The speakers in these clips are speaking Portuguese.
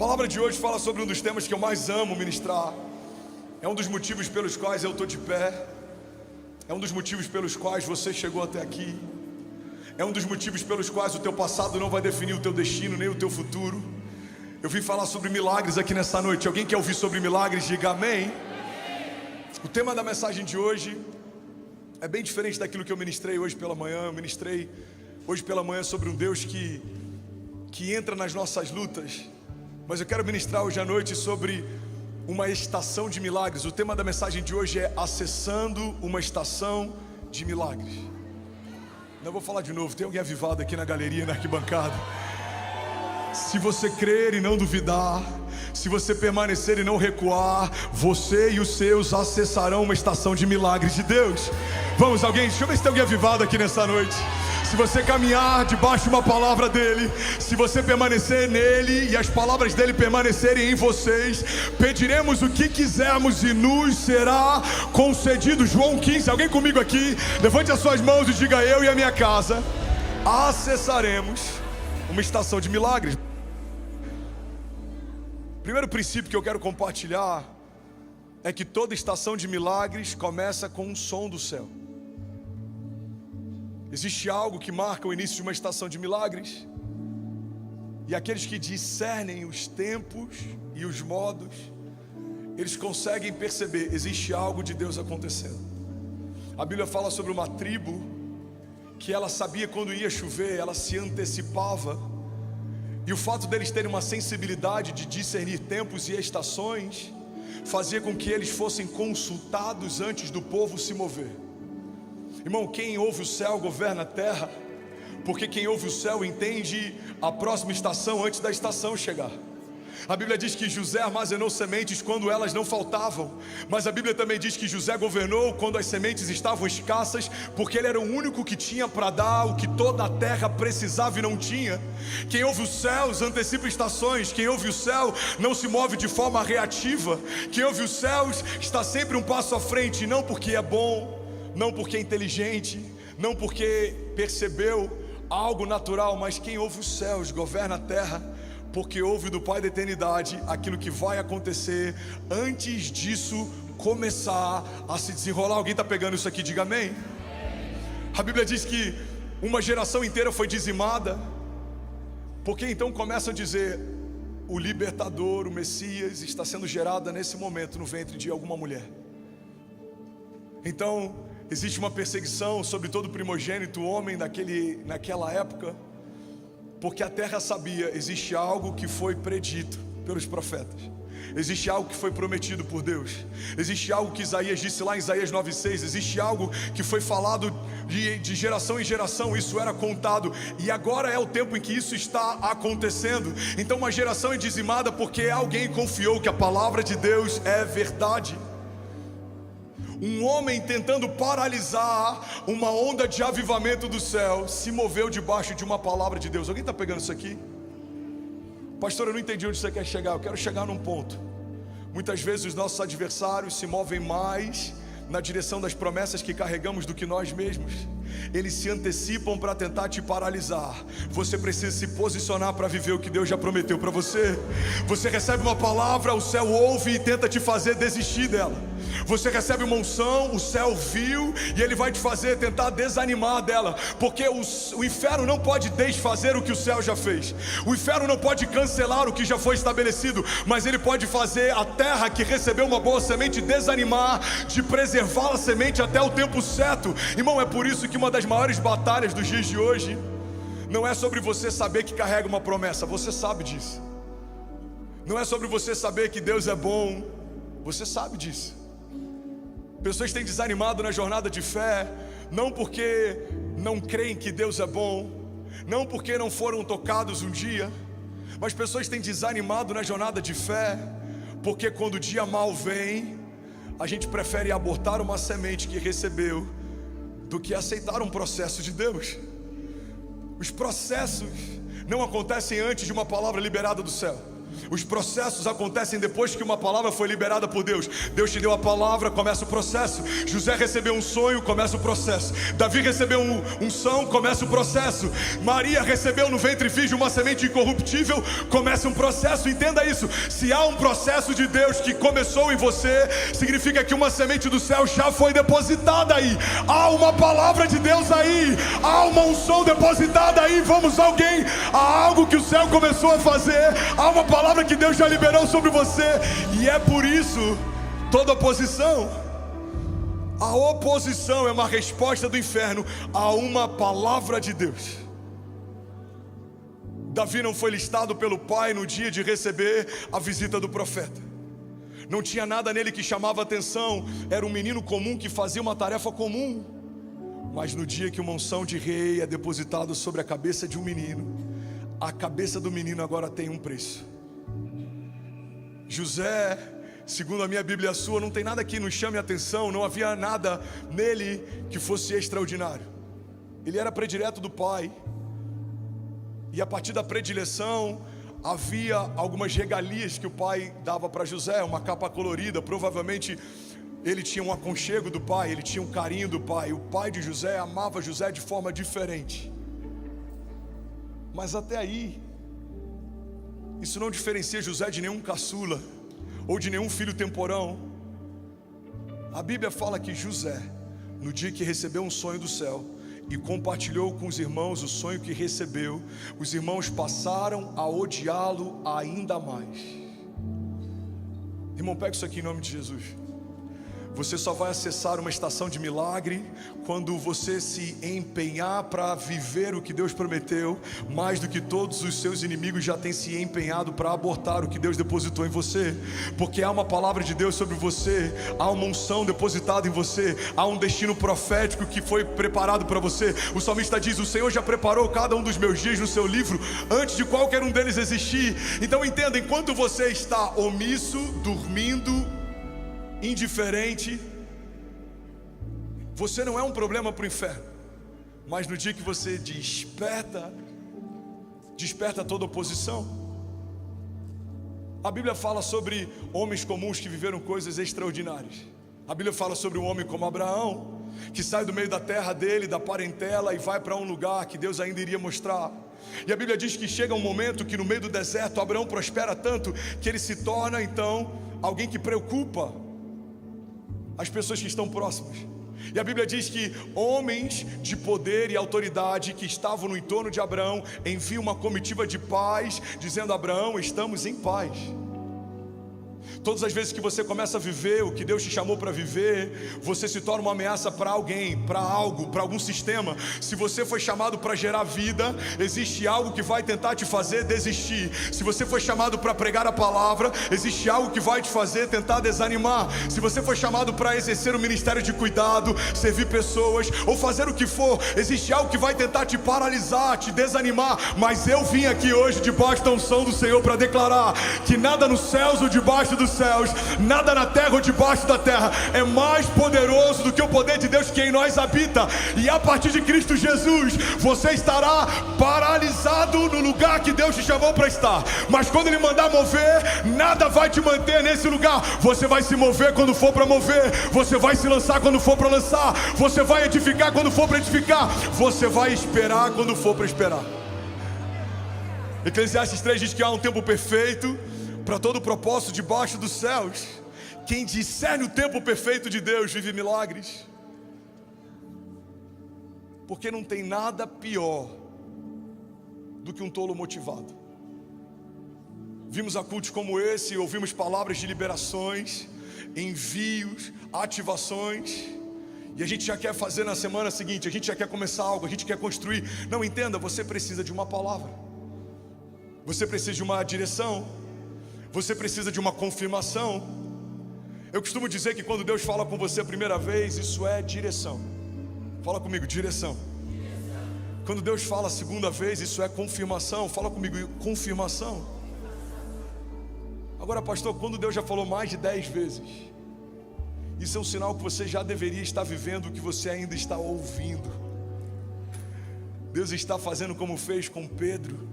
palavra de hoje fala sobre um dos temas que eu mais amo ministrar. É um dos motivos pelos quais eu estou de pé. É um dos motivos pelos quais você chegou até aqui. É um dos motivos pelos quais o teu passado não vai definir o teu destino, nem o teu futuro. Eu vim falar sobre milagres aqui nessa noite. Alguém quer ouvir sobre milagres? Diga amém. O tema da mensagem de hoje é bem diferente daquilo que eu ministrei hoje pela manhã. Eu ministrei hoje pela manhã sobre um Deus que entra nas nossas lutas. Mas eu quero ministrar hoje à noite sobre uma estação de milagres. O tema da mensagem de hoje é acessando uma estação de milagres. Não vou falar de novo, tem alguém avivado aqui na galeria, na arquibancada? Se você crer e não duvidar, se você permanecer e não recuar, você e os seus acessarão uma estação de milagres de Deus. Vamos, alguém, deixa eu ver se tem alguém avivado aqui nessa noite. Se você caminhar debaixo de uma palavra dele, se você permanecer nele e as palavras dele permanecerem em vocês, pediremos o que quisermos e nos será concedido. João 15, alguém comigo aqui? Levante as suas mãos e diga: eu e a minha casa acessaremos uma estação de milagres. Primeiro princípio que eu quero compartilhar é que toda estação de milagres começa com um som do céu. Existe algo que marca o início de uma estação de milagres, e aqueles que discernem os tempos e os modos, eles conseguem perceber, existe algo de Deus acontecendo. A Bíblia fala sobre uma tribo que ela sabia quando ia chover, ela se antecipava, e o fato deles terem uma sensibilidade de discernir tempos e estações fazia com que eles fossem consultados antes do povo se mover. Irmão, quem ouve o céu governa a terra, porque quem ouve o céu entende a próxima estação antes da estação chegar. A Bíblia diz que José armazenou sementes quando elas não faltavam, mas a Bíblia também diz que José governou quando as sementes estavam escassas, porque ele era o único que tinha para dar o que toda a terra precisava e não tinha. Quem ouve os céus antecipa estações. Quem ouve o céu não se move de forma reativa. Quem ouve os céus está sempre um passo à frente, não porque é bom, não porque é inteligente, não porque percebeu algo natural, mas quem ouve os céus governa a terra, porque ouve do Pai da eternidade aquilo que vai acontecer antes disso começar a se desenrolar. Alguém está pegando isso aqui? Diga amém. A Bíblia diz que uma geração inteira foi dizimada, porque então começam a dizer: o libertador, o Messias, está sendo gerado nesse momento no ventre de alguma mulher. Então existe uma perseguição sobre todo primogênito homem naquela época, porque a terra sabia, existe algo que foi predito pelos profetas, existe algo que foi prometido por Deus, existe algo que Isaías disse lá em Isaías 9,6, existe algo que foi falado de geração em geração, isso era contado, e agora é o tempo em que isso está acontecendo. Então uma geração é dizimada porque alguém confiou que a palavra de Deus é verdade. Um homem tentando paralisar uma onda de avivamento do céu se moveu debaixo de uma palavra de Deus. Alguém está pegando isso aqui? Pastor, eu não entendi onde você quer chegar. Eu quero chegar num ponto. Muitas vezes os nossos adversários se movem mais na direção das promessas que carregamos do que nós mesmos. Eles se antecipam para tentar te paralisar. Você precisa se posicionar para viver o que Deus já prometeu para você. Você recebe uma palavra, o céu ouve e tenta te fazer desistir dela. Você recebe uma unção, o céu viu e ele vai te fazer tentar desanimar dela, porque o inferno não pode desfazer o que o céu já fez. O inferno não pode cancelar o que já foi estabelecido, mas ele pode fazer a terra que recebeu uma boa semente desanimar de preservar a semente até o tempo certo. Irmão, é por isso que uma das maiores batalhas dos dias de hoje não é sobre você saber que carrega uma promessa, você sabe disso. Não é sobre você saber que Deus é bom, você sabe disso. Pessoas têm desanimado na jornada de fé, não porque não creem que Deus é bom, não porque não foram tocados um dia, mas pessoas têm desanimado na jornada de fé, porque quando o dia mal vem, a gente prefere abortar uma semente que recebeu, do que aceitar um processo de Deus. Os processos não acontecem antes de uma palavra liberada do céu. Os processos acontecem depois que uma palavra foi liberada por Deus. Deus te deu a palavra, começa o processo. José recebeu um sonho, começa o processo. Davi recebeu uma unção, começa o processo. Maria recebeu no ventre virgem uma semente incorruptível, começa um processo. Entenda isso: se há um processo de Deus que começou em você, significa que uma semente do céu já foi depositada aí. Há uma palavra de Deus aí, há uma unção depositada aí. Vamos, alguém, há algo que o céu começou a fazer, há uma palavra que Deus já liberou sobre você. E é por isso, toda oposição, a oposição é uma resposta do inferno a uma palavra de Deus. Davi não foi listado pelo pai no dia de receber a visita do profeta. Não tinha nada nele que chamava atenção. Era um menino comum que fazia uma tarefa comum. Mas no dia que uma unção de rei é depositada sobre a cabeça de um menino, a cabeça do menino agora tem um preço. José, segundo a minha Bíblia e a sua, não tem nada que nos chame a atenção. Não havia nada nele que fosse extraordinário. Ele era predileto do pai. E a partir da predileção, havia algumas regalias que o pai dava para José. Uma capa colorida, provavelmente ele tinha um aconchego do pai, ele tinha um carinho do pai. O pai de José amava José de forma diferente. Mas até aí, isso não diferencia José de nenhum caçula ou de nenhum filho temporão. A Bíblia fala que José, no dia que recebeu um sonho do céu e compartilhou com os irmãos o sonho que recebeu, os irmãos passaram a odiá-lo ainda mais. Irmão, pega isso aqui em nome de Jesus. Você só vai acessar uma estação de milagre quando você se empenhar para viver o que Deus prometeu, mais do que todos os seus inimigos já têm se empenhado para abortar o que Deus depositou em você. Porque há uma palavra de Deus sobre você, há uma unção depositada em você, há um destino profético que foi preparado para você. O salmista diz: o Senhor já preparou cada um dos meus dias no seu livro, antes de qualquer um deles existir. Então entenda, enquanto você está omisso, dormindo, indiferente, você não é um problema para o inferno. Mas no dia que você desperta toda oposição. A Bíblia fala sobre homens comuns que viveram coisas extraordinárias. A Bíblia fala sobre um homem como Abraão, que sai do meio da terra dele, da parentela, e vai para um lugar que Deus ainda iria mostrar. E a Bíblia diz que chega um momento que no meio do deserto Abraão prospera tanto que ele se torna então alguém que preocupa as pessoas que estão próximas. E a Bíblia diz que homens de poder e autoridade que estavam no entorno de Abraão enviam uma comitiva de paz, dizendo: Abraão, estamos em paz. Todas as vezes que você começa a viver o que Deus te chamou para viver, você se torna uma ameaça para alguém, para algo, para algum sistema. Se você foi chamado para gerar vida, existe algo que vai tentar te fazer desistir. Se você foi chamado para pregar a palavra, existe algo que vai te fazer tentar desanimar. Se você foi chamado para exercer o ministério de cuidado, servir pessoas ou fazer o que for, existe algo que vai tentar te paralisar, te desanimar. Mas eu vim aqui hoje debaixo da unção do Senhor para declarar que nada nos céus ou debaixo dos céus, nada na terra ou debaixo da terra é mais poderoso do que o poder de Deus que em nós habita. E a partir de Cristo Jesus, você estará paralisado no lugar que Deus te chamou para estar. Mas quando Ele mandar mover, nada vai te manter nesse lugar. Você vai se mover quando for para mover, você vai se lançar quando for para lançar, você vai edificar quando for para edificar, você vai esperar quando for para esperar. Eclesiastes 3 diz que há um tempo perfeito para todo o propósito debaixo dos céus. Quem discerne o tempo perfeito de Deus vive milagres. Porque não tem nada pior do que um tolo motivado. Vimos a cultos como esse, ouvimos palavras de liberações, envios, ativações, e a gente já quer fazer na semana seguinte, a gente já quer começar algo, a gente quer construir. Não, entenda, você precisa de uma palavra, você precisa de uma direção, você precisa de uma confirmação. Eu costumo dizer que quando Deus fala com você a primeira vez, isso é direção. Fala comigo, direção. Quando Deus fala a segunda vez, isso é confirmação. Fala comigo, confirmação. Agora, pastor, quando Deus já falou mais de 10 vezes, isso é um sinal que você já deveria estar vivendo o que você ainda está ouvindo. Deus está fazendo como fez com Pedro.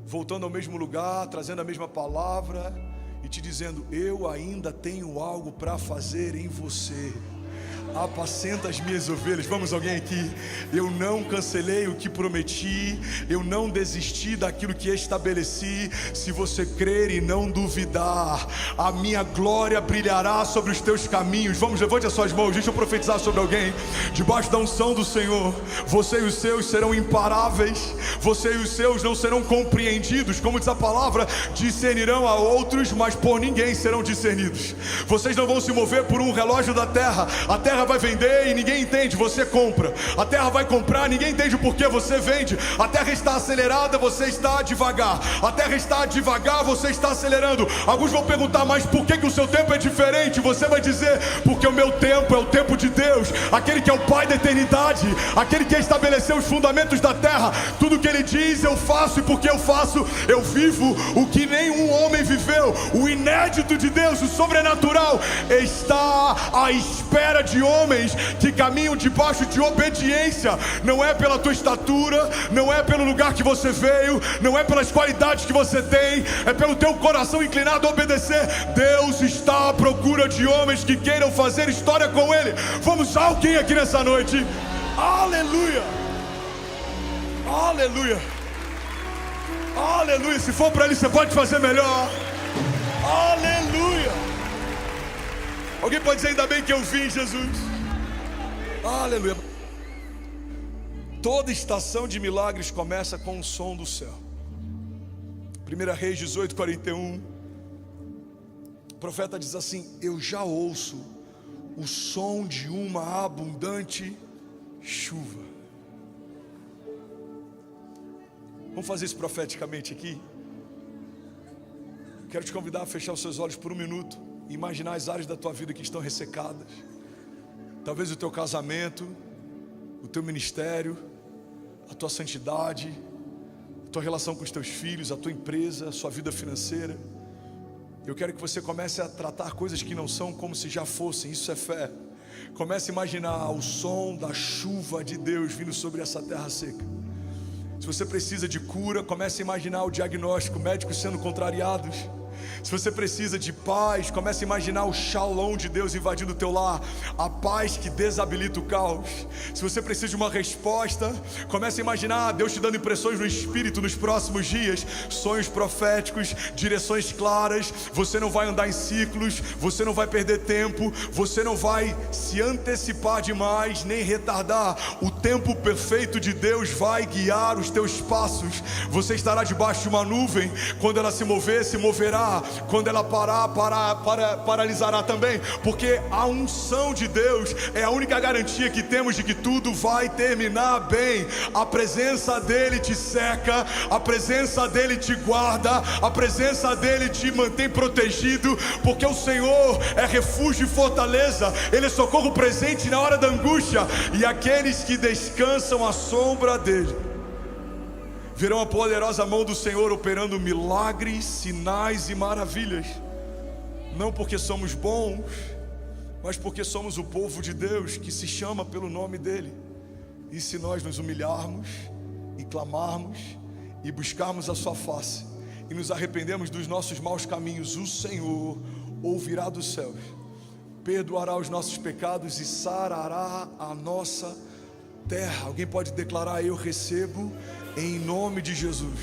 voltando ao mesmo lugar, trazendo a mesma palavra e te dizendo: eu ainda tenho algo para fazer em você. Apacenta as minhas ovelhas. Vamos, alguém aqui? Eu não cancelei o que prometi, eu não desisti daquilo que estabeleci. Se você crer e não duvidar, a minha glória brilhará sobre os teus caminhos. Vamos, levante as suas mãos, deixa eu profetizar sobre alguém. Debaixo da unção do Senhor, você e os seus serão imparáveis, você e os seus não serão compreendidos, como diz a palavra, discernirão a outros, mas por ninguém serão discernidos. Vocês não vão se mover por um relógio da terra. A terra vai vender e ninguém entende, você compra. A terra vai comprar, ninguém entende o porquê, você vende. A terra está acelerada, você está devagar. A terra está devagar, você está acelerando. Alguns vão perguntar: mas por que o seu tempo é diferente? Você vai dizer: porque o meu tempo é o tempo de Deus, aquele que é o Pai da eternidade, aquele que estabeleceu os fundamentos da terra. Tudo que Ele diz eu faço, e porque eu faço, eu vivo o que nenhum homem viveu. O inédito de Deus, o sobrenatural, está à espera de homens que caminham debaixo de obediência. Não é pela tua estatura, não é pelo lugar que você veio, não é pelas qualidades que você tem, é pelo teu coração inclinado a obedecer. Deus está à procura de homens que queiram fazer história com Ele. Vamos, alguém aqui nessa noite? Aleluia, aleluia, aleluia. Se for para Ele, você pode fazer melhor. Aleluia. Alguém pode dizer: ainda bem que eu vim, Jesus? Aleluia. Toda estação de milagres começa com o som do céu. 1 Reis 18:41. O profeta diz assim: eu já ouço o som de uma abundante chuva. Vamos fazer isso profeticamente aqui? Quero te convidar a fechar os seus olhos por um minuto e imaginar as áreas da tua vida que estão ressecadas. Talvez o teu casamento, o teu ministério, a tua santidade, a tua relação com os teus filhos, a tua empresa, a sua vida financeira. Eu quero que você comece a tratar coisas que não são como se já fossem. Isso é fé. Comece a imaginar o som da chuva de Deus vindo sobre essa terra seca. Se você precisa de cura, comece a imaginar o diagnóstico, médicos sendo contrariados. Se você precisa de paz, comece a imaginar o shalom de Deus invadindo o teu lar, a paz que desabilita o caos. Se você precisa de uma resposta, comece a imaginar Deus te dando impressões no Espírito nos próximos dias, sonhos proféticos, direções claras. Você não vai andar em ciclos, você não vai perder tempo, você não vai se antecipar demais, nem retardar. O tempo perfeito de Deus vai guiar os teus passos. Você estará debaixo de uma nuvem, quando ela se mover, se moverá. Quando ela parar, paralisará também. Porque a unção de Deus é a única garantia que temos de que tudo vai terminar bem. A presença dEle te cerca, a presença dEle te guarda, a presença dEle te mantém protegido. Porque o Senhor é refúgio e fortaleza, Ele é socorro presente na hora da angústia. E aqueles que descansam à sombra dEle verão a poderosa mão do Senhor operando milagres, sinais e maravilhas. Não porque somos bons, mas porque somos o povo de Deus que se chama pelo nome dEle. E se nós nos humilharmos e clamarmos e buscarmos a sua face e nos arrependermos dos nossos maus caminhos, o Senhor ouvirá dos céus, perdoará os nossos pecados e sarará a nossa terra. Alguém pode declarar: eu recebo em nome de Jesus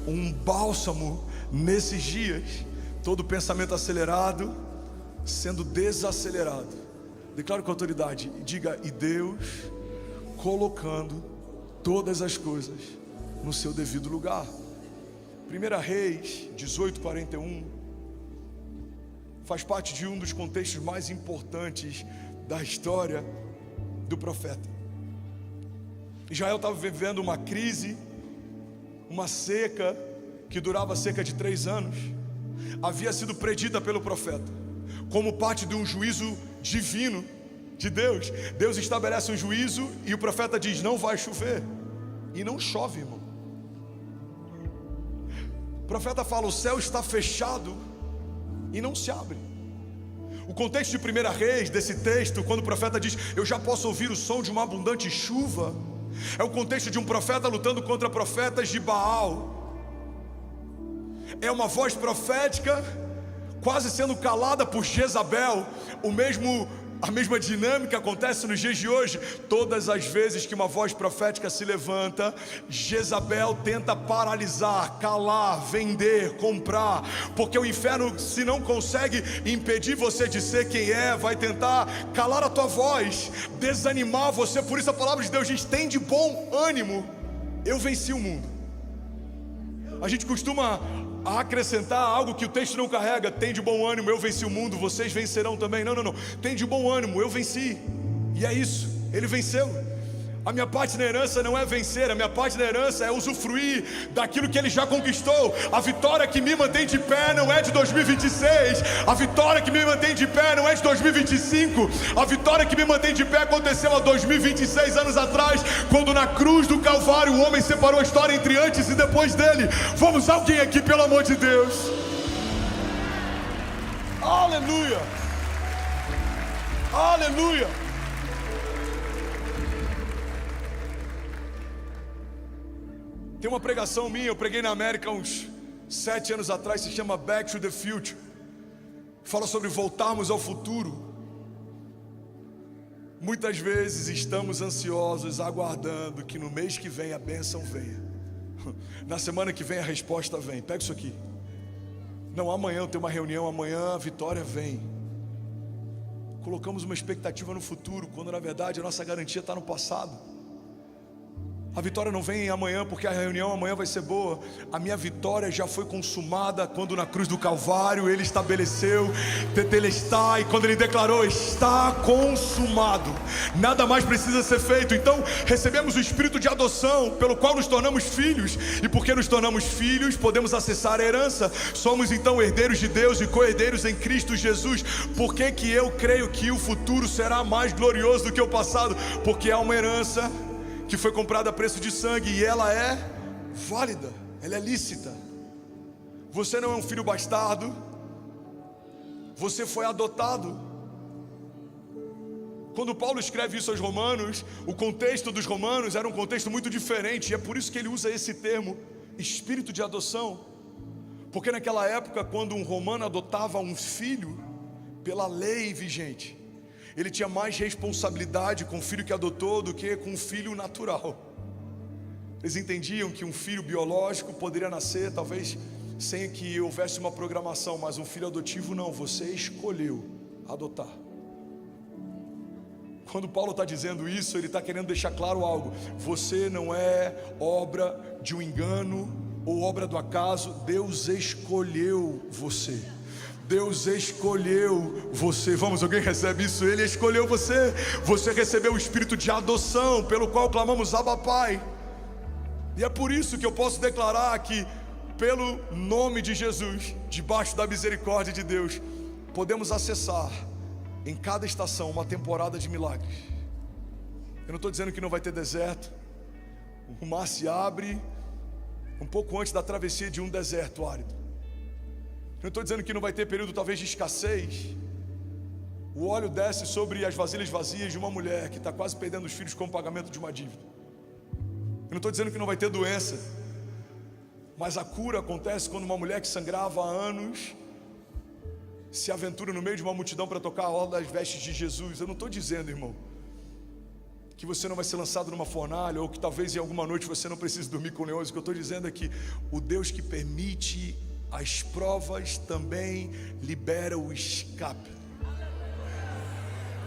um bálsamo nesses dias. Todo pensamento acelerado sendo desacelerado. Declaro com autoridade, diga: e Deus colocando todas as coisas no seu devido lugar. 1 Reis 18:41 faz parte de um dos contextos mais importantes da história do profeta. Israel estava vivendo uma crise, uma seca que durava cerca de 3 anos. Havia sido predita pelo profeta como parte de um juízo divino de Deus. Deus estabelece um juízo e o profeta diz: não vai chover. E não chove, irmão. O profeta fala: o céu está fechado e não se abre. O contexto de 1 Reis, desse texto, quando o profeta diz: eu já posso ouvir o som de uma abundante chuva, é o contexto de um profeta lutando contra profetas de Baal. é uma voz profética quase sendo calada por Jezabel. A mesma dinâmica acontece nos dias de hoje. Todas as vezes que uma voz profética se levanta, Jezabel tenta paralisar, calar, vender, comprar, porque o inferno, se não consegue impedir você de ser quem é, vai tentar calar a tua voz, desanimar você. Por isso a palavra de Deus diz: tem de bom ânimo, eu venci o mundo. A gente costuma acrescentar algo que o texto não carrega. Tem de bom ânimo, eu venci o mundo, vocês vencerão também. Não, tem de bom ânimo, eu venci. E é isso, ele venceu. A minha parte na herança não é vencer, a minha parte na herança é usufruir daquilo que ele já conquistou. A vitória que me mantém de pé não é de 2026, a vitória que me mantém de pé não é de 2025, a vitória que me mantém de pé aconteceu há 2026 anos atrás, quando na cruz do Calvário o homem separou a história entre antes e depois dele. Vamos, alguém aqui, pelo amor de Deus. Aleluia, aleluia. Tem uma pregação minha, eu preguei na América uns 7 anos atrás, se chama Back to the Future. Fala sobre voltarmos ao futuro. Muitas vezes estamos ansiosos, aguardando que no mês que vem a bênção venha. Na semana que vem a resposta vem. Pega isso aqui. Não, amanhã eu tenho uma reunião, amanhã a vitória vem. Colocamos uma expectativa no futuro, quando na verdade a nossa garantia está no passado. A vitória não vem amanhã porque a reunião amanhã vai ser boa. A minha vitória já foi consumada quando na cruz do Calvário ele estabeleceu tetelestai, quando ele declarou: está consumado, nada mais precisa ser feito. Então recebemos o espírito de adoção, pelo qual nos tornamos filhos, e porque nos tornamos filhos podemos acessar a herança. Somos então herdeiros de Deus e co-herdeiros em Cristo Jesus. Por que que eu creio que o futuro será mais glorioso do que o passado? Porque há uma herança que foi comprada a preço de sangue, e ela é válida, ela é lícita. Você não é um filho bastardo, você foi adotado. Quando Paulo escreve isso aos romanos, o contexto dos romanos era um contexto muito diferente, e é por isso que ele usa esse termo, espírito de adoção. Porque naquela época, quando um romano adotava um filho, pela lei vigente, ele tinha mais responsabilidade com o filho que adotou do que com o filho natural. Eles entendiam que um filho biológico poderia nascer talvez sem que houvesse uma programação, mas um filho adotivo não, você escolheu adotar. Quando Paulo está dizendo isso, ele está querendo deixar claro algo: você não é obra de um engano ou obra do acaso, Deus escolheu você. Deus escolheu você. Vamos, alguém recebe isso? Ele escolheu você. Você recebeu o espírito de adoção, pelo qual clamamos Abba Pai. E é por isso que eu posso declarar que, pelo nome de Jesus, debaixo da misericórdia de Deus, podemos acessar em cada estação uma temporada de milagres. Eu não estou dizendo que não vai ter deserto. O mar se abre um pouco antes da travessia de um deserto árido. Eu não estou dizendo que não vai ter período talvez de escassez. O óleo desce sobre as vasilhas vazias de uma mulher que está quase perdendo os filhos com o pagamento de uma dívida. Eu não estou dizendo que não vai ter doença, mas a cura acontece quando uma mulher que sangrava há anos se aventura no meio de uma multidão para tocar a orla das vestes de Jesus. Eu não estou dizendo, irmão, que você não vai ser lançado numa fornalha, ou que talvez em alguma noite você não precise dormir com leões. O que eu estou dizendo é que o Deus que permite as provas também libera o escape.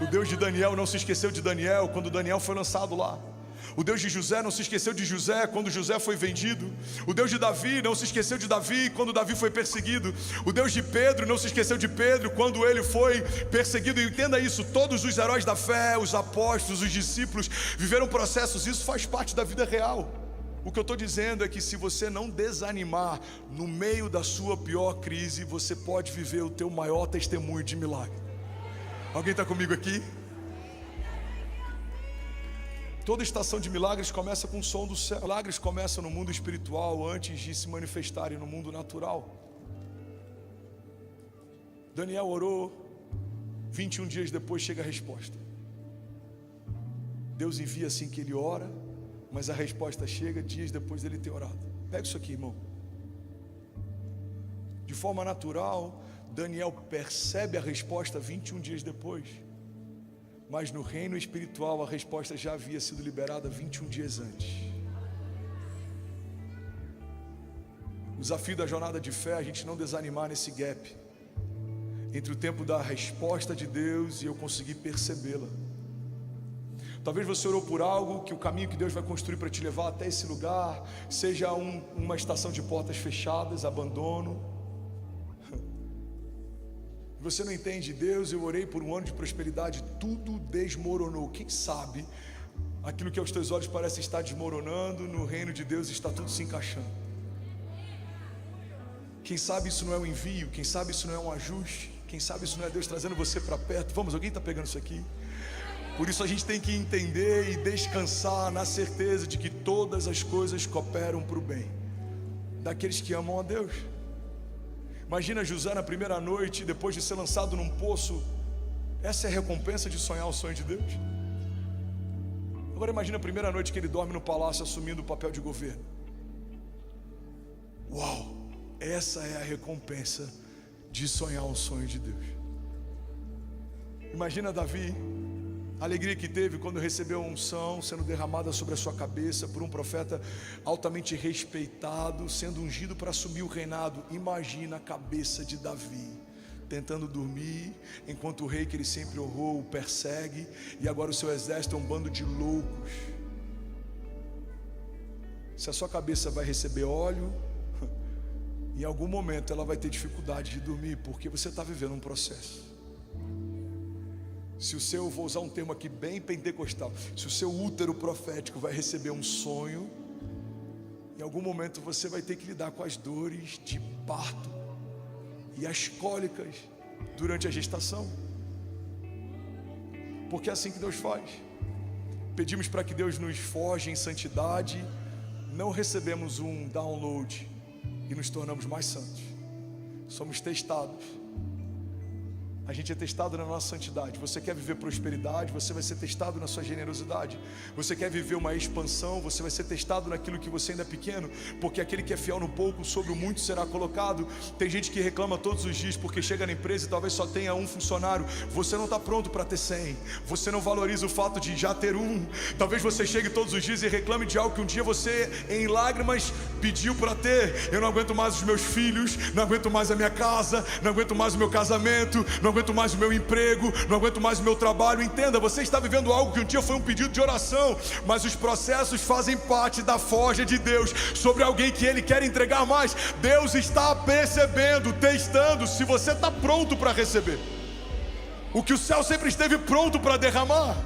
O Deus de Daniel não se esqueceu de Daniel quando Daniel foi lançado lá. O Deus de José não se esqueceu de José quando José foi vendido. O Deus de Davi não se esqueceu de Davi quando Davi foi perseguido. O Deus de Pedro não se esqueceu de Pedro quando ele foi perseguido. E entenda isso, todos os heróis da fé, os apóstolos, os discípulos viveram processos. Isso faz parte da vida real. O que eu estou dizendo é que se você não desanimar no meio da sua pior crise, você pode viver o teu maior testemunho de milagre. Alguém está comigo aqui? Toda estação de milagres começa com o som do céu. Milagres começam no mundo espiritual antes de se manifestarem no mundo natural. Daniel orou, 21 dias depois chega a resposta. Deus envia assim que ele ora, mas a resposta chega dias depois dele ter orado. Pega isso aqui, irmão. De forma natural, Daniel percebe a resposta 21 dias depois. Mas no reino espiritual a resposta já havia sido liberada 21 dias antes. O desafio da jornada de fé é a gente não desanimar nesse gap entre o tempo da resposta de Deus e eu conseguir percebê-la. Talvez você orou por algo, que o caminho que Deus vai construir para te levar até esse lugar seja uma estação de portas fechadas, abandono. Você não entende, Deus, eu orei por um ano de prosperidade, tudo desmoronou. Quem sabe aquilo que aos teus olhos parece estar desmoronando, no reino de Deus está tudo se encaixando. Quem sabe isso não é um envio, quem sabe isso não é um ajuste, quem sabe isso não é Deus trazendo você para perto. Vamos, alguém está pegando isso aqui? Por isso a gente tem que entender e descansar na certeza de que todas as coisas cooperam para o bem daqueles que amam a Deus. Imagina José na primeira noite, depois de ser lançado num poço. Essa é a recompensa de sonhar o sonho de Deus. Agora imagina a primeira noite que ele dorme no palácio assumindo o papel de governo. Uau! Essa é a recompensa de sonhar um sonho de Deus. Imagina Davi, a alegria que teve quando recebeu a unção sendo derramada sobre a sua cabeça por um profeta altamente respeitado, sendo ungido para assumir o reinado. Imagina a cabeça de Davi tentando dormir, enquanto o rei que ele sempre honrou o persegue, e agora o seu exército é um bando de loucos. Se a sua cabeça vai receber óleo, em algum momento ela vai ter dificuldade de dormir, porque você está vivendo um processo. Se o seu, vou usar um termo aqui bem pentecostal, se o seu útero profético vai receber um sonho, em algum momento você vai ter que lidar com as dores de parto e as cólicas durante a gestação, porque é assim que Deus faz. Pedimos para que Deus nos forje em santidade, não recebemos um download e nos tornamos mais santos. Somos testados. A gente é testado na nossa santidade. Você quer viver prosperidade, você vai ser testado na sua generosidade. Você quer viver uma expansão, você vai ser testado naquilo que você ainda é pequeno, porque aquele que é fiel no pouco, sobre o muito será colocado. Tem gente que reclama todos os dias porque chega na empresa e talvez só tenha um funcionário. Você não está pronto para ter 100. Você não valoriza o fato de já ter um. Talvez você chegue todos os dias e reclame de algo que um dia você, em lágrimas, pediu para ter. Eu não aguento mais os meus filhos, não aguento mais a minha casa, não aguento mais o meu casamento, não aguento mais o meu emprego, não aguento mais o meu trabalho. Entenda, você está vivendo algo que um dia foi um pedido de oração, mas os processos fazem parte da forja de Deus sobre alguém que Ele quer entregar mais. Deus está percebendo, testando se você está pronto para receber o que o céu sempre esteve pronto para derramar.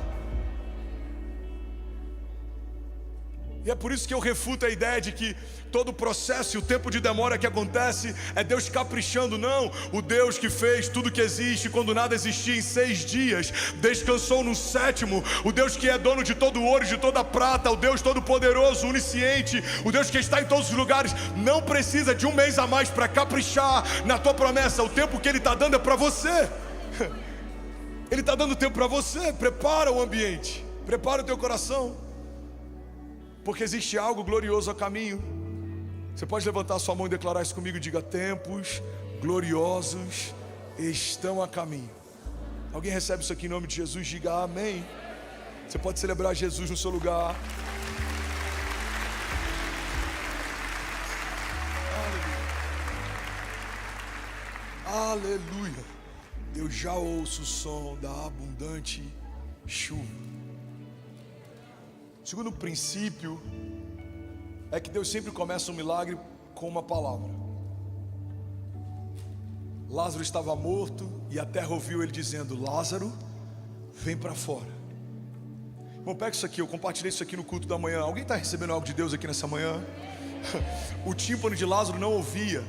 E é por isso que eu refuto a ideia de que todo o processo e o tempo de demora que acontece é Deus caprichando. Não, o Deus que fez tudo que existe quando nada existia em 6 dias, descansou no 7º. O Deus que é dono de todo o ouro e de toda a prata, o Deus todo poderoso, onisciente, o Deus que está em todos os lugares, não precisa de um mês a mais para caprichar na tua promessa. O tempo que Ele está dando é para você. Ele está dando tempo para você. Prepara o ambiente, prepara o teu coração, porque existe algo glorioso a caminho. Você pode levantar sua mão e declarar isso comigo? Diga: tempos gloriosos estão a caminho. Alguém recebe isso aqui em nome de Jesus? Diga amém. Você pode celebrar Jesus no seu lugar. Aleluia. Aleluia. Eu já ouço o som da abundante chuva. O segundo princípio é que Deus sempre começa um milagre com uma palavra. Lázaro estava morto e a terra ouviu ele dizendo: Lázaro, vem para fora. Bom, pega isso aqui, eu compartilhei isso aqui no culto da manhã. Alguém está recebendo algo de Deus aqui nessa manhã? O tímpano de Lázaro não ouvia.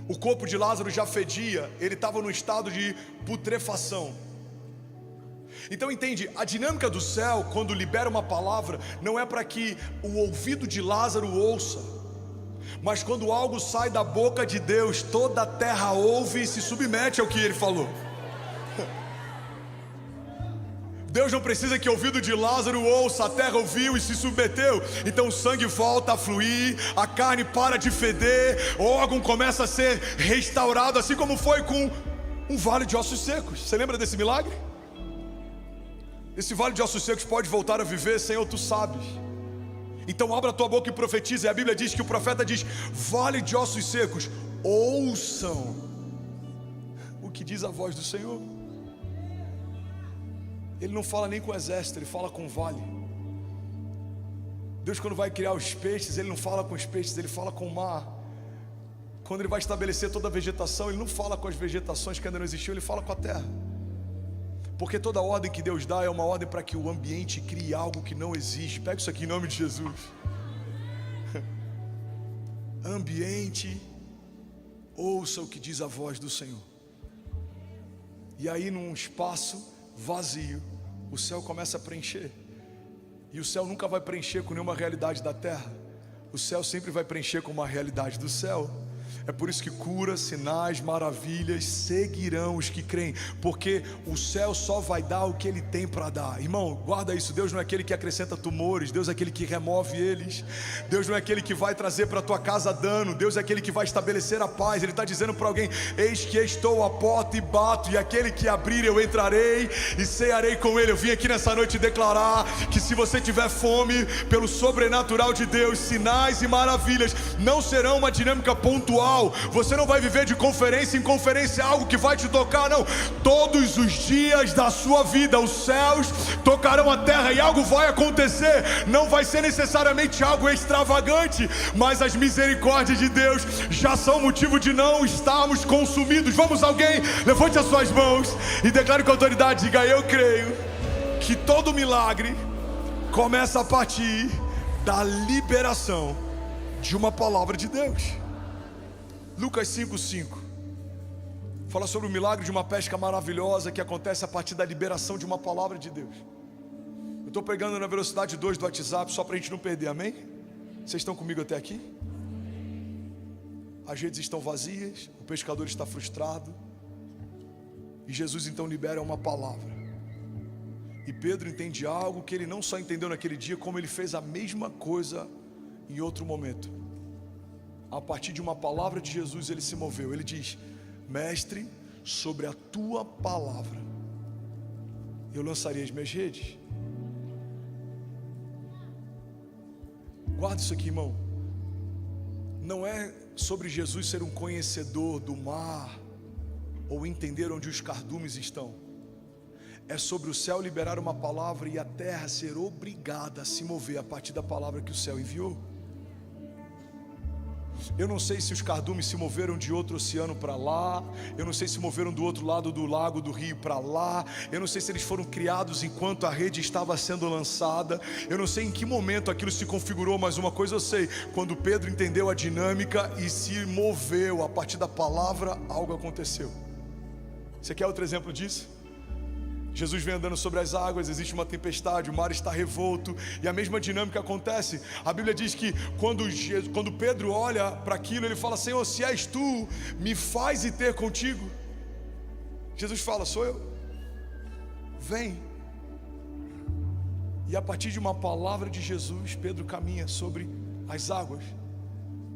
O corpo de Lázaro já fedia, ele estava no estado de putrefação. Então entende, a dinâmica do céu, quando libera uma palavra, não é para que o ouvido de Lázaro ouça, mas quando algo sai da boca de Deus, toda a terra ouve e se submete ao que Ele falou. Deus não precisa que o ouvido de Lázaro ouça, a terra ouviu e se submeteu. Então o sangue volta a fluir, a carne para de feder, o órgão começa a ser restaurado, assim como foi com um vale de ossos secos. Você lembra desse milagre? Esse vale de ossos secos pode voltar a viver, Senhor, tu sabes. Então abra a tua boca e profetiza. E a Bíblia diz que o profeta diz: vale de ossos secos, ouçam o que diz a voz do Senhor. Ele não fala nem com o exército, ele fala com o vale. Deus, quando vai criar os peixes, ele não fala com os peixes, ele fala com o mar. Quando ele vai estabelecer toda a vegetação, ele não fala com as vegetações que ainda não existiam, ele fala com a terra. Porque toda ordem que Deus dá é uma ordem para que o ambiente crie algo que não existe. Pega isso aqui em nome de Jesus. Ambiente, ouça o que diz a voz do Senhor. E aí, num espaço vazio, o céu começa a preencher. E o céu nunca vai preencher com nenhuma realidade da terra. O céu sempre vai preencher com uma realidade do céu. É por isso que cura, sinais, maravilhas seguirão os que creem, porque o céu só vai dar o que ele tem para dar. Irmão, guarda isso. Deus não é aquele que acrescenta tumores, Deus é aquele que remove eles. Deus não é aquele que vai trazer para a tua casa dano, Deus é aquele que vai estabelecer a paz. Ele está dizendo para alguém: eis que estou à porta e bato, e aquele que abrir eu entrarei e cearei com ele. Eu vim aqui nessa noite declarar que se você tiver fome pelo sobrenatural de Deus, sinais e maravilhas não serão uma dinâmica pontual. Você não vai viver de conferência em conferência algo que vai te tocar, não. Todos os dias da sua vida os céus tocarão a terra e algo vai acontecer. Não vai ser necessariamente algo extravagante, mas as misericórdias de Deus já são motivo de não estarmos consumidos. Vamos, alguém, levante as suas mãos e declare com autoridade, diga: eu creio que todo milagre começa a partir da liberação de uma palavra de Deus. Lucas 5:5 fala sobre o milagre de uma pesca maravilhosa que acontece a partir da liberação de uma palavra de Deus. Eu estou pregando na velocidade 2 do WhatsApp só para a gente não perder, amém? Vocês estão comigo até aqui? As redes estão vazias, o pescador está frustrado, e Jesus então libera uma palavra. E Pedro entende algo que ele não só entendeu naquele dia, como ele fez a mesma coisa em outro momento. A partir de uma palavra de Jesus ele se moveu. Ele diz: mestre, sobre a tua palavra eu lançarei as minhas redes. Guarda isso aqui, irmão. Não é sobre Jesus ser um conhecedor do mar ou entender onde os cardumes estão. É sobre o céu liberar uma palavra e a terra ser obrigada a se mover a partir da palavra que o céu enviou. Eu não sei se os cardumes se moveram de outro oceano para lá. Eu não sei se moveram do outro lado do lago, do rio para lá. Eu não sei se eles foram criados enquanto a rede estava sendo lançada. Eu não sei em que momento aquilo se configurou, mas uma coisa eu sei: quando Pedro entendeu a dinâmica e se moveu a partir da palavra, algo aconteceu. Você quer outro exemplo disso? Jesus vem andando sobre as águas, existe uma tempestade, o mar está revolto, e a mesma dinâmica acontece. A Bíblia diz que quando Pedro olha para aquilo, ele fala: Senhor, se és tu, me faz ir ter contigo. Jesus fala: sou eu, vem. E a partir de uma palavra de Jesus, Pedro caminha sobre as águas.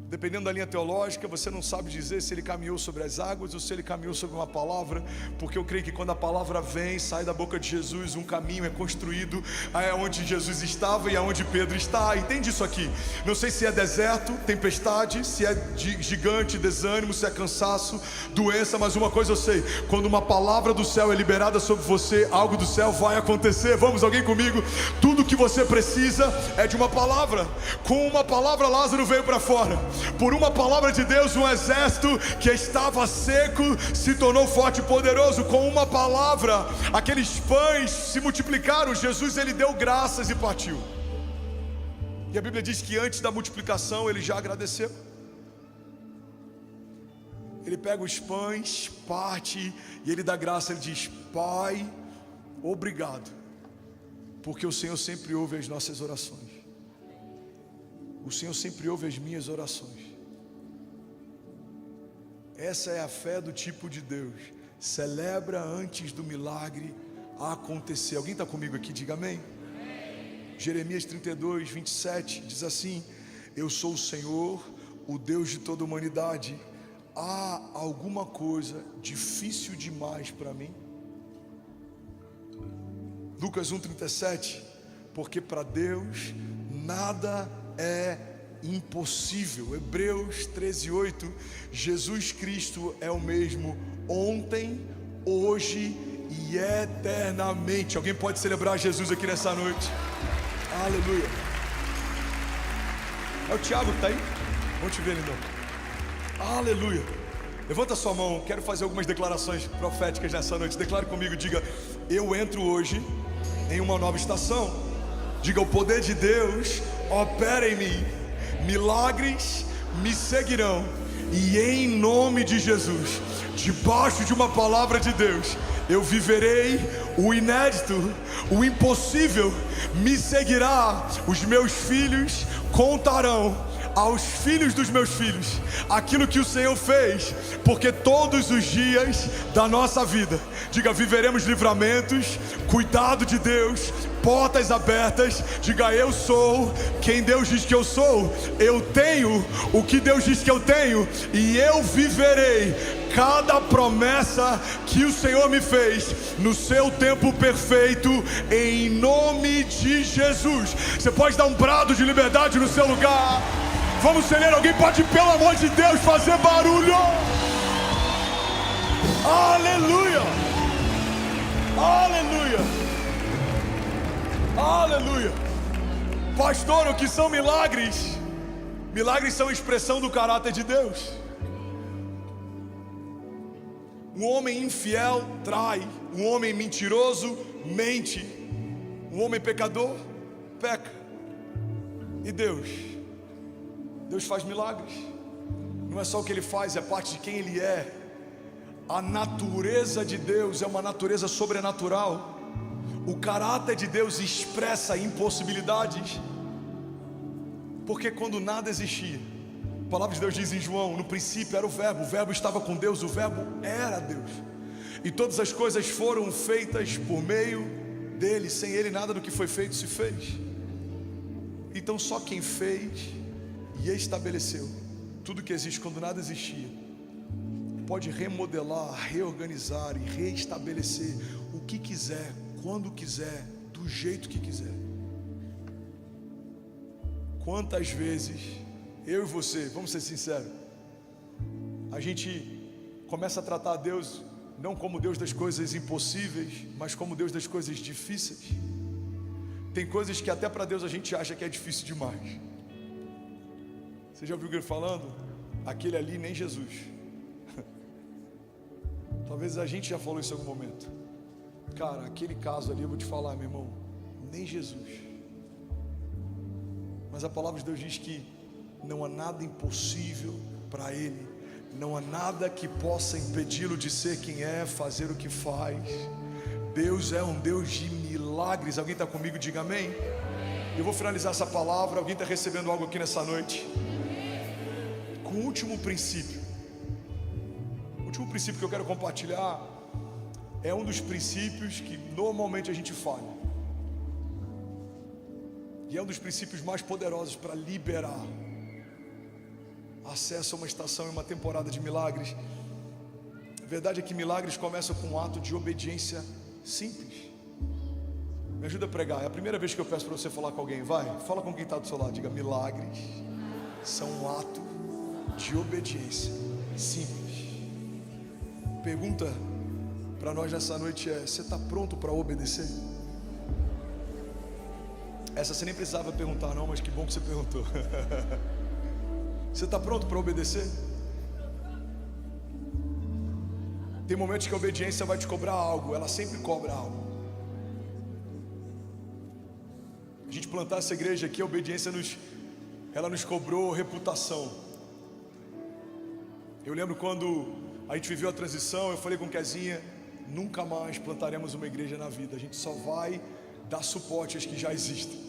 Dependendo da linha teológica, você não sabe dizer se ele caminhou sobre as águas ou se ele caminhou sobre uma palavra, porque eu creio que quando a palavra vem, sai da boca de Jesus, um caminho é construído onde Jesus estava e aonde Pedro está. Entende isso aqui? Não sei se é deserto, tempestade, se é gigante, desânimo, se é cansaço, doença, mas uma coisa eu sei: quando uma palavra do céu é liberada sobre você, algo do céu vai acontecer. Vamos, alguém comigo? Tudo que você precisa é de uma palavra. Com uma palavra Lázaro veio para fora. Por uma palavra de Deus, um exército que estava seco se tornou forte e poderoso. Com uma palavra, aqueles pães se multiplicaram. Jesus, ele deu graças e partiu. E a Bíblia diz que antes da multiplicação ele já agradeceu. Ele pega os pães, parte e ele dá graça. Ele diz: Pai, obrigado, porque o Senhor sempre ouve as nossas orações. O Senhor sempre ouve as minhas orações. Essa é a fé do tipo de Deus. Celebra antes do milagre acontecer. Alguém está comigo aqui? Diga amém. Jeremias 32, 27 diz assim: eu sou o Senhor, o Deus de toda a humanidade. Há alguma coisa difícil demais para mim? Lucas 1,37, porque para Deus nada é impossível. Hebreus 13:8, Jesus Cristo é o mesmo ontem, hoje e eternamente. Alguém pode celebrar Jesus aqui nessa noite? Aleluia. É o Tiago que está aí? Vamos te ver, lindão. Aleluia. Levanta sua mão, quero fazer algumas declarações proféticas nessa noite. Declare comigo, diga: eu entro hoje em uma nova estação. Diga: o poder de Deus opera em mim, milagres me seguirão, e em nome de Jesus, debaixo de uma palavra de Deus, eu viverei o inédito, o impossível me seguirá. Os meus filhos contarão aos filhos dos meus filhos aquilo que o Senhor fez, porque todos os dias da nossa vida, diga, viveremos livramentos, cuidado de Deus, portas abertas. Diga: eu sou quem Deus diz que eu sou, eu tenho o que Deus diz que eu tenho, e eu viverei cada promessa que o Senhor me fez no seu tempo perfeito, em nome de Jesus. Você pode dar um brado de liberdade no seu lugar? Vamos celebrar. Alguém pode, pelo amor de Deus, fazer barulho? Aleluia, aleluia, aleluia. Pastor, o que são milagres? Milagres são expressão do caráter de Deus. Um homem infiel trai, um homem mentiroso mente, um homem pecador peca. E Deus faz milagres. Não é só o que Ele faz, é parte de quem Ele é. A natureza de Deus é uma natureza sobrenatural. O caráter de Deus expressa impossibilidades, porque quando nada existia, a palavra de Deus diz em João: no princípio era o verbo estava com Deus, o verbo era Deus, e todas as coisas foram feitas por meio dele, sem ele nada do que foi feito se fez. Então só quem fez e estabeleceu tudo que existe quando nada existia, pode remodelar, reorganizar e reestabelecer o que quiser, quando quiser, do jeito que quiser. Quantas vezes eu e você, vamos ser sinceros, a gente começa a tratar Deus não como Deus das coisas impossíveis, mas como Deus das coisas difíceis. Tem coisas que até para Deus a gente acha que é difícil demais. Você já ouviu ele falando? Aquele ali nem Jesus. Talvez a gente já falou isso em algum momento. Cara, aquele caso ali, eu vou te falar, meu irmão, nem Jesus. Mas a palavra de Deus diz que não há nada impossível para Ele, não há nada que possa impedi-lo de ser quem é, fazer o que faz. Deus é um Deus de milagres. Alguém está comigo? Diga amém. Eu vou finalizar essa palavra. Alguém está recebendo algo aqui nessa noite? Com o último princípio. O último princípio que eu quero compartilhar é um dos princípios que normalmente a gente falha, e é um dos princípios mais poderosos para liberar acesso a uma estação e uma temporada de milagres. A verdade é que milagres começam com um ato de obediência simples. Me ajuda a pregar. É a primeira vez que eu peço para você falar com alguém. Vai, fala com quem está do seu lado. Diga: milagres são um ato de obediência simples. Pergunta para nós nessa noite é: você está pronto para obedecer? Essa você nem precisava perguntar não, mas que bom que você perguntou. Você está pronto para obedecer? Tem momentos que a obediência vai te cobrar algo, ela sempre cobra algo. A gente plantar essa igreja aqui, a obediência ela nos cobrou reputação. Eu lembro quando a gente viveu a transição, eu falei com Kezinha: nunca mais plantaremos uma igreja na vida, a gente só vai dar suporte às que já existem.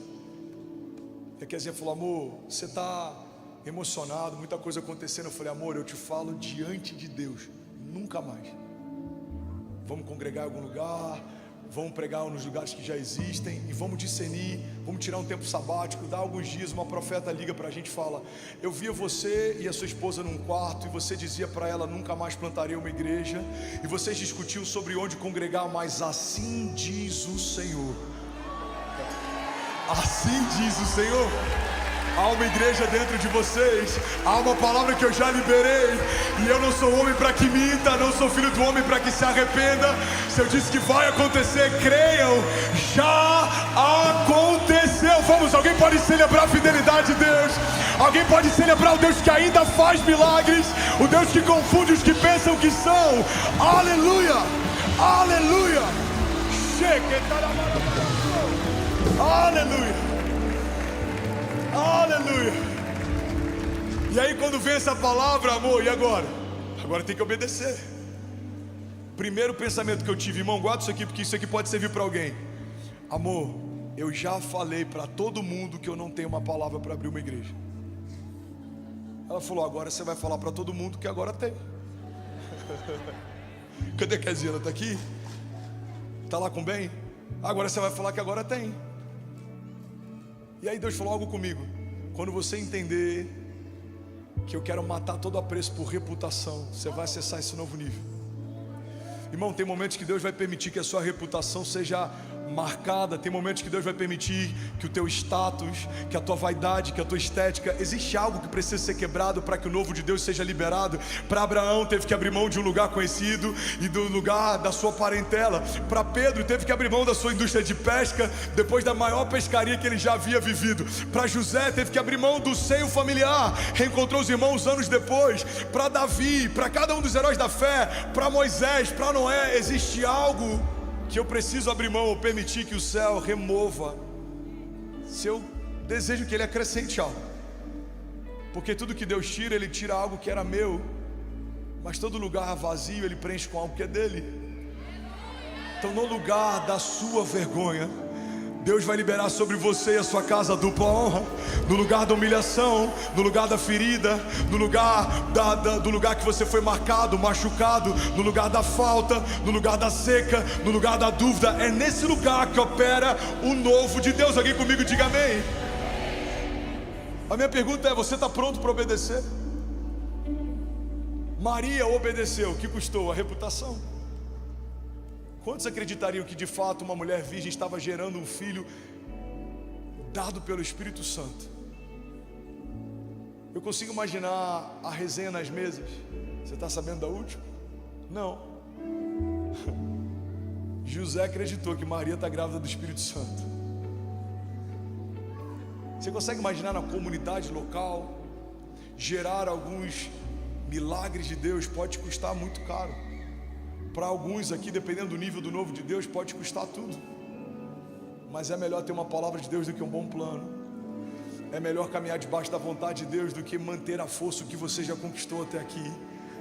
E a Kezinha falou: amor, você está emocionado, muita coisa acontecendo. Eu falei: amor, eu te falo diante de Deus, nunca mais. Vamos congregar em algum lugar, vamos pregar nos lugares que já existem e vamos discernir, vamos tirar um tempo sabático. Dá alguns dias, uma profeta liga para a gente e fala: eu via você e a sua esposa num quarto e você dizia para ela: nunca mais plantarei uma igreja, e vocês discutiam sobre onde congregar, mas assim diz o Senhor. Assim diz o Senhor. Há uma igreja dentro de vocês, há uma palavra que eu já liberei, e eu não sou homem para que minta, não sou filho do homem para que se arrependa. Se eu disse que vai acontecer, creiam, já aconteceu. Vamos, alguém pode celebrar a fidelidade de Deus? Alguém pode celebrar o Deus que ainda faz milagres, o Deus que confunde os que pensam que são? Aleluia, aleluia, aleluia. Aleluia. E aí quando vem essa palavra, amor, e agora? Agora tem que obedecer. Primeiro pensamento que eu tive, irmão, guarda isso aqui, porque isso aqui pode servir para alguém. Amor, eu já falei para todo mundo que eu não tenho uma palavra para abrir uma igreja. Ela falou: agora você vai falar para todo mundo que agora tem. Cadê a Kezinha? Ela está aqui? Está lá com bem? Agora você vai falar que agora tem. E aí Deus falou algo comigo: quando você entender que eu quero matar todo apreço por reputação, você vai acessar esse novo nível. Irmão, tem momentos que Deus vai permitir que a sua reputação seja marcada, tem momentos que Deus vai permitir que o teu status, que a tua vaidade, que a tua estética, existe algo que precisa ser quebrado para que o novo de Deus seja liberado. Para Abraão teve que abrir mão de um lugar conhecido e do lugar da sua parentela. Para Pedro teve que abrir mão da sua indústria de pesca, depois da maior pescaria que ele já havia vivido. Para José teve que abrir mão do seio familiar, reencontrou os irmãos anos depois. Para Davi, para cada um dos heróis da fé, para Moisés, para Noé, existe algo que eu preciso abrir mão ou permitir que o céu remova, se eu desejo que ele acrescente algo. Porque tudo que Deus tira, ele tira algo que era meu, mas todo lugar vazio ele preenche com algo que é dele. Então no lugar da sua vergonha, Deus vai liberar sobre você e a sua casa a dupla honra. No lugar da humilhação, no lugar da ferida, no lugar do lugar que você foi marcado, machucado, no lugar da falta, no lugar da seca, no lugar da dúvida, é nesse lugar que opera o novo de Deus. Alguém comigo diga amém. A minha pergunta é: você está pronto para obedecer? Maria obedeceu, o que custou? A reputação. Quantos acreditariam que de fato uma mulher virgem estava gerando um filho dado pelo Espírito Santo? Eu consigo imaginar a resenha nas mesas. Você está sabendo da última? Não. José acreditou que Maria está grávida do Espírito Santo. Você consegue imaginar na comunidade local gerar alguns milagres de Deus? Pode custar muito caro. Para alguns aqui, dependendo do nível do novo de Deus, pode custar tudo. Mas é melhor ter uma palavra de Deus do que um bom plano. É melhor caminhar debaixo da vontade de Deus do que manter a força que você já conquistou até aqui.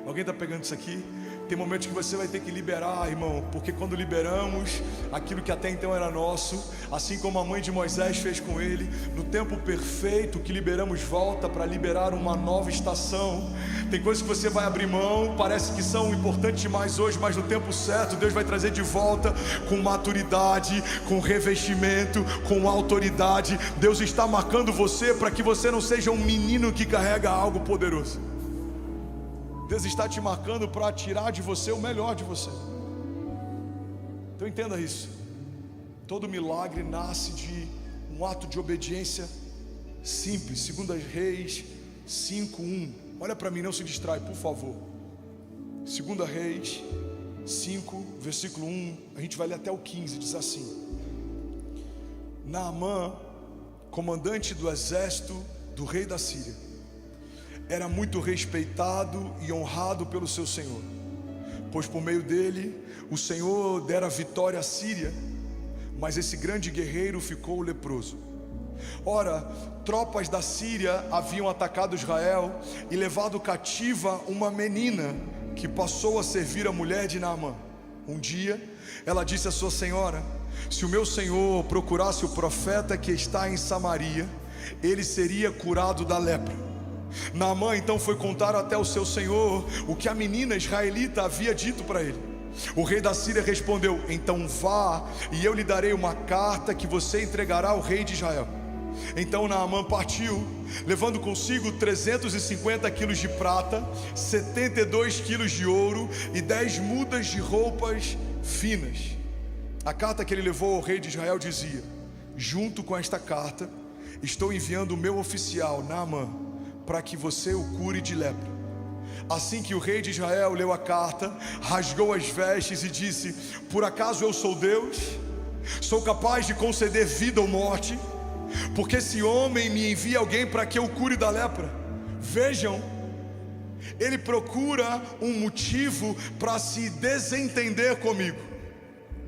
Alguém está pegando isso aqui? Tem momentos que você vai ter que liberar, irmão, porque quando liberamos aquilo que até então era nosso, assim como a mãe de Moisés fez com ele, no tempo perfeito que liberamos volta para liberar uma nova estação. Tem coisas que você vai abrir mão, parece que são importantes demais hoje, mas no tempo certo Deus vai trazer de volta com maturidade, com revestimento, com autoridade. Deus está marcando você para que você não seja um menino que carrega algo poderoso. Deus está te marcando para tirar de você o melhor de você. Então entenda isso. Todo milagre nasce de um ato de obediência simples. 2 Reis 5:1. Olha para mim, não se distrai, por favor. 2 Reis 5, versículo 1. A gente vai ler até o 15, diz assim: Naamã, comandante do exército do rei da Síria, era muito respeitado e honrado pelo seu senhor, pois por meio dele o Senhor dera vitória à Síria, mas esse grande guerreiro ficou leproso. Ora, tropas da Síria haviam atacado Israel e levado cativa uma menina que passou a servir a mulher de Naamã. Um dia ela disse à sua senhora: se o meu senhor procurasse o profeta que está em Samaria, ele seria curado da lepra. Naamã então foi contar até o seu senhor o que a menina israelita havia dito para ele. O rei da Síria respondeu: então vá, e eu lhe darei uma carta que você entregará ao rei de Israel. Então Naamã partiu, levando consigo 350 quilos de prata, 72 quilos de ouro e 10 mudas de roupas finas. A carta que ele levou ao rei de Israel dizia: junto com esta carta, estou enviando o meu oficial Naamã, para que você o cure de lepra. Assim que o rei de Israel leu a carta, rasgou as vestes e disse: por acaso eu sou Deus? Sou capaz de conceder vida ou morte? Porque esse homem me envia alguém para que eu cure da lepra. Vejam, ele procura um motivo para se desentender comigo.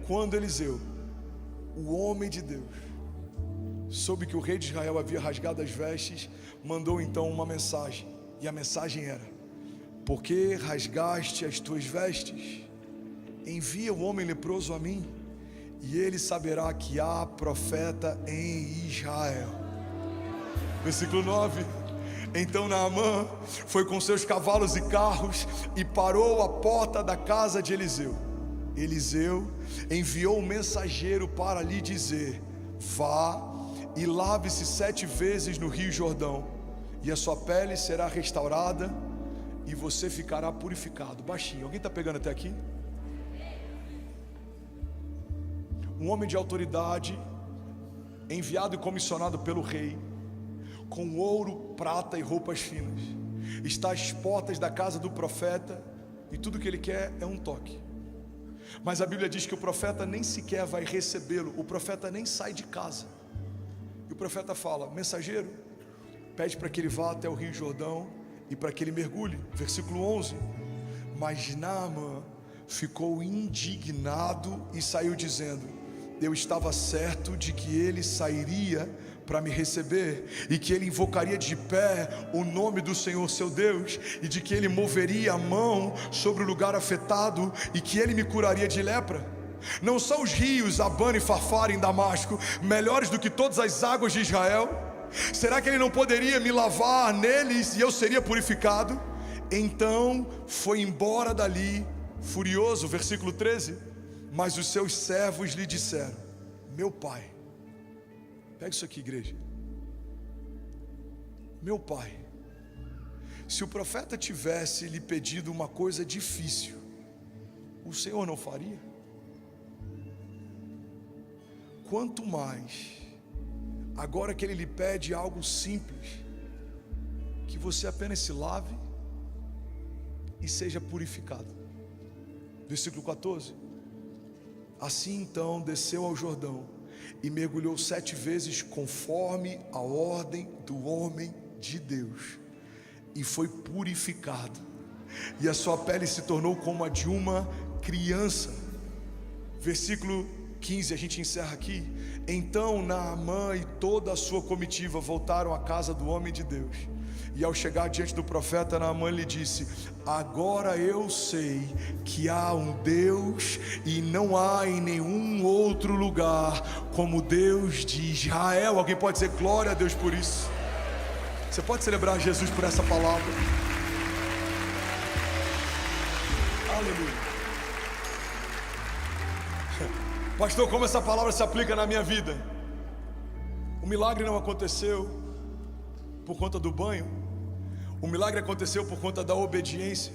Quando Eliseu, o homem de Deus, soube que o rei de Israel havia rasgado as vestes, mandou então uma mensagem. E a mensagem era: por que rasgaste as tuas vestes? Envia o homem leproso a mim, e ele saberá que há profeta em Israel. Versículo 9. Então Naamã foi com seus cavalos e carros e parou à porta da casa de Eliseu. Eliseu enviou um mensageiro para lhe dizer: vá e lave-se 7 vezes no rio Jordão, e a sua pele será restaurada e você ficará purificado. Baixinho, alguém está pegando até aqui? Um homem de autoridade, enviado e comissionado pelo rei, com ouro, prata e roupas finas, está às portas da casa do profeta, e tudo que ele quer é um toque. Mas a Bíblia diz que o profeta nem sequer vai recebê-lo, o profeta nem sai de casa. E o profeta fala: mensageiro, pede para que ele vá até o rio Jordão e para que ele mergulhe. Versículo 11. Mas Naamã ficou indignado e saiu dizendo: eu estava certo de que ele sairia para me receber, e que ele invocaria de pé o nome do Senhor seu Deus, e de que ele moveria a mão sobre o lugar afetado, e que ele me curaria de lepra. Não são os rios Abana e Farfar em Damasco melhores do que todas as águas de Israel? Será que ele não poderia me lavar neles e eu seria purificado? Então foi embora dali furioso. Versículo 13. Mas os seus servos lhe disseram: meu pai, pega isso aqui, igreja. Meu pai, se o profeta tivesse lhe pedido uma coisa difícil, o Senhor não faria? Quanto mais agora que ele lhe pede algo simples, que você apenas se lave e seja purificado. Versículo 14. Assim então desceu ao Jordão e mergulhou 7 vezes conforme a ordem do homem de Deus, e foi purificado, e a sua pele se tornou como a de uma criança. Versículo 15, a gente encerra aqui. Então Naamã e toda a sua comitiva voltaram à casa do homem de Deus, e ao chegar diante do profeta, Naamã lhe disse: agora eu sei que há um Deus, e não há em nenhum outro lugar como o Deus de Israel. Alguém pode dizer glória a Deus por isso? Você pode celebrar Jesus por essa palavra? Aleluia. Pastor, como essa palavra se aplica na minha vida? O milagre não aconteceu por conta do banho, o milagre aconteceu por conta da obediência.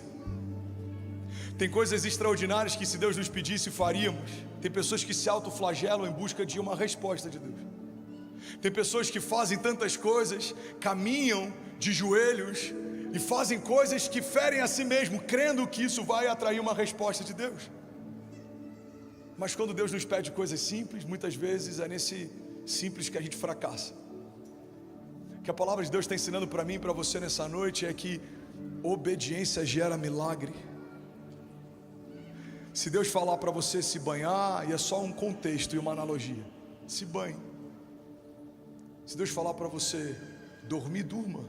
Tem coisas extraordinárias que, se Deus nos pedisse, faríamos. Tem pessoas que se autoflagelam em busca de uma resposta de Deus. Tem pessoas que fazem tantas coisas, caminham de joelhos e fazem coisas que ferem a si mesmo, crendo que isso vai atrair uma resposta de Deus. Mas quando Deus nos pede coisas simples, muitas vezes é nesse simples que a gente fracassa. O que a palavra de Deus está ensinando para mim e para você nessa noite é que obediência gera milagre. Se Deus falar para você se banhar, e é só um contexto e uma analogia, se banhe. Se Deus falar para você dormir, durma.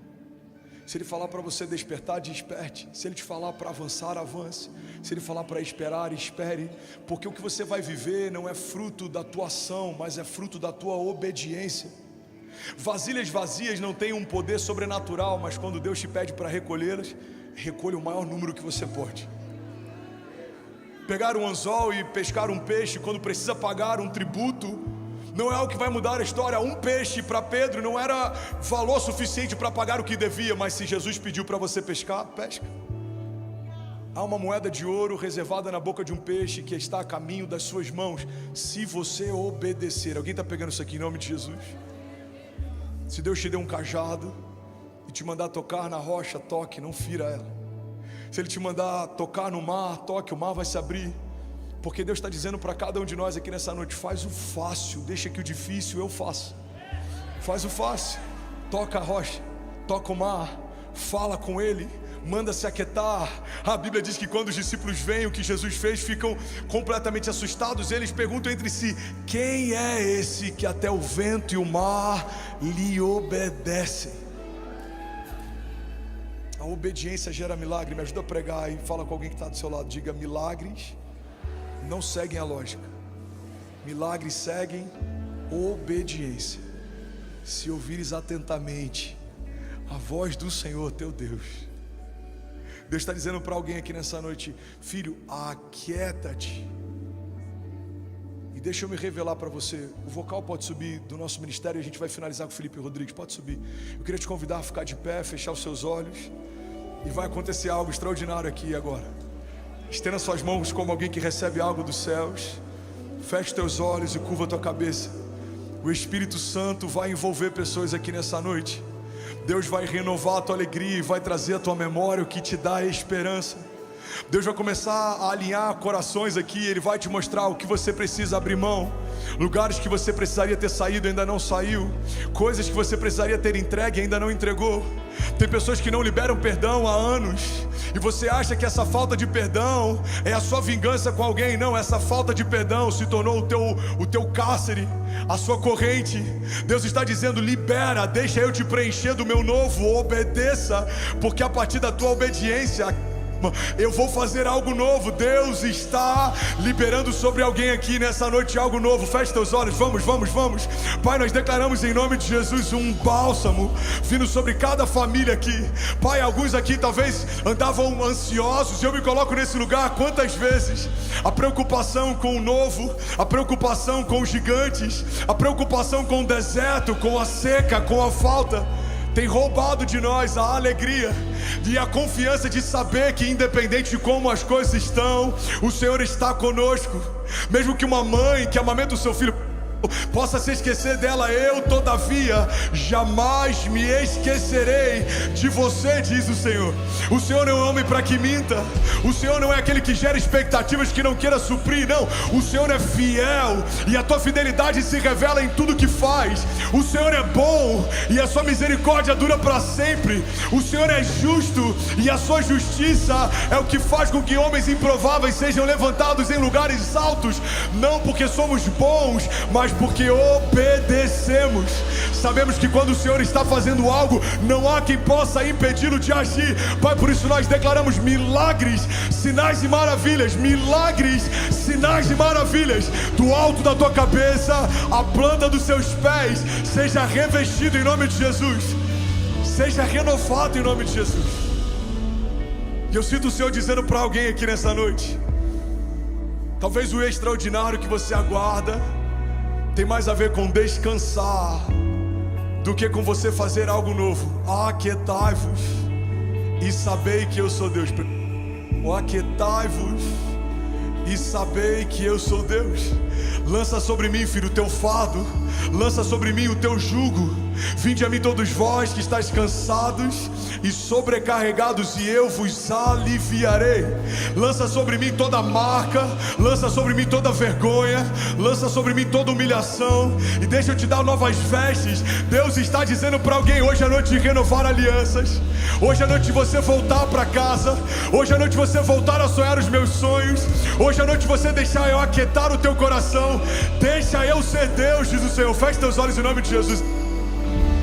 Se Ele falar para você despertar, desperte. Se Ele te falar para avançar, avance. Se Ele falar para esperar, espere. Porque o que você vai viver não é fruto da tua ação, mas é fruto da tua obediência. Vasilhas vazias não têm um poder sobrenatural, mas quando Deus te pede para recolhê-las, recolha o maior número que você pode. pegar um anzol e pescar um peixe quando precisa pagar um tributo não é algo que vai mudar a história. Um peixe para Pedro não era valor suficiente para pagar o que devia, mas se Jesus pediu para você pescar, pesca. Há uma moeda de ouro reservada na boca de um peixe que está a caminho das suas mãos, se você obedecer. Alguém está pegando isso aqui em nome de Jesus? Se Deus te deu um cajado e te mandar tocar na rocha, toque, não fira ela. Se Ele te mandar tocar no mar, toque, o mar vai se abrir. Porque Deus está dizendo para cada um de nós aqui nessa noite: faz o fácil, deixa que o difícil eu faço. Faz o fácil, toca a rocha, toca o mar, fala com Ele, manda se aquietar. A Bíblia diz que quando os discípulos veem o que Jesus fez, ficam completamente assustados. Eles perguntam entre si: quem é esse que até o vento e o mar lhe obedecem? A obediência gera milagre. Me ajuda a pregar e fala com alguém que está do seu lado. Diga: milagres não seguem a lógica, milagres seguem obediência. Se ouvires atentamente a voz do Senhor teu Deus. Deus está dizendo para alguém aqui nessa noite: filho, aquieta-te. E deixa eu me revelar para você. O vocal pode subir do nosso ministério e a gente vai finalizar com o Felipe Rodrigues. Pode subir. Eu queria te convidar a ficar de pé, fechar os seus olhos, e vai acontecer algo extraordinário aqui agora. Estenda suas mãos como alguém que recebe algo dos céus. Feche teus olhos e curva tua cabeça. O Espírito Santo vai envolver pessoas aqui nessa noite. Deus vai renovar a tua alegria e vai trazer à tua memória o que te dá esperança. Deus vai começar a alinhar corações aqui. Ele vai te mostrar o que você precisa abrir mão, lugares que você precisaria ter saído e ainda não saiu, coisas que você precisaria ter entregue e ainda não entregou. Tem pessoas que não liberam perdão há anos, e você acha que essa falta de perdão é a sua vingança com alguém. Não, essa falta de perdão se tornou o teu cárcere, a sua corrente. Deus está dizendo: libera, deixa eu te preencher do meu novo, obedeça, porque a partir da tua obediência eu vou fazer algo novo. Deus está liberando sobre alguém aqui nessa noite algo novo. Feche teus olhos, vamos. Pai, nós declaramos em nome de Jesus um bálsamo vindo sobre cada família aqui. Pai, alguns aqui talvez andavam ansiosos, e eu me coloco nesse lugar. Quantas vezes a preocupação com o novo, a preocupação com os gigantes, a preocupação com o deserto, com a seca, com a falta, tem roubado de nós a alegria e a confiança de saber que, independente de como as coisas estão, o Senhor está conosco. Mesmo que uma mãe que amamenta o seu filho possa se esquecer dela, eu todavia jamais me esquecerei de você, diz o Senhor. O Senhor não é homem para que minta. O Senhor não é aquele que gera expectativas que não queira suprir. Não, o Senhor é fiel e a tua fidelidade se revela em tudo que faz. O Senhor é bom e a sua misericórdia dura para sempre. O Senhor é justo e a sua justiça é o que faz com que homens improváveis sejam levantados em lugares altos. Não porque somos bons, mas porque obedecemos. Sabemos que quando o Senhor está fazendo algo, não há quem possa impedi-lo de agir. Pai, por isso nós declaramos milagres, sinais e maravilhas. Milagres, sinais e maravilhas. Do alto da tua cabeça, a planta dos seus pés seja revestido em nome de Jesus. Seja renovado em nome de Jesus. E eu sinto o Senhor dizendo para alguém aqui nessa noite: talvez o extraordinário que você aguarda tem mais a ver com descansar do que com você fazer algo novo. Aquietai-vos e sabei que eu sou Deus. Aquietai-vos e sabei que eu sou Deus. Lança sobre mim, filho, o teu fardo. Lança sobre mim o teu jugo. Vinde a mim todos vós que estáis cansados e sobrecarregados, e eu vos aliviarei. Lança sobre mim toda marca, lança sobre mim toda vergonha, lança sobre mim toda humilhação, e deixa eu te dar novas vestes. Deus está dizendo para alguém hoje à noite de renovar alianças. Hoje à noite você voltar para casa. Hoje à noite você voltar a sonhar os meus sonhos. Hoje à noite você deixar eu aquietar o teu coração. Deixa eu ser Deus, diz o Senhor. Feche teus olhos em nome de Jesus.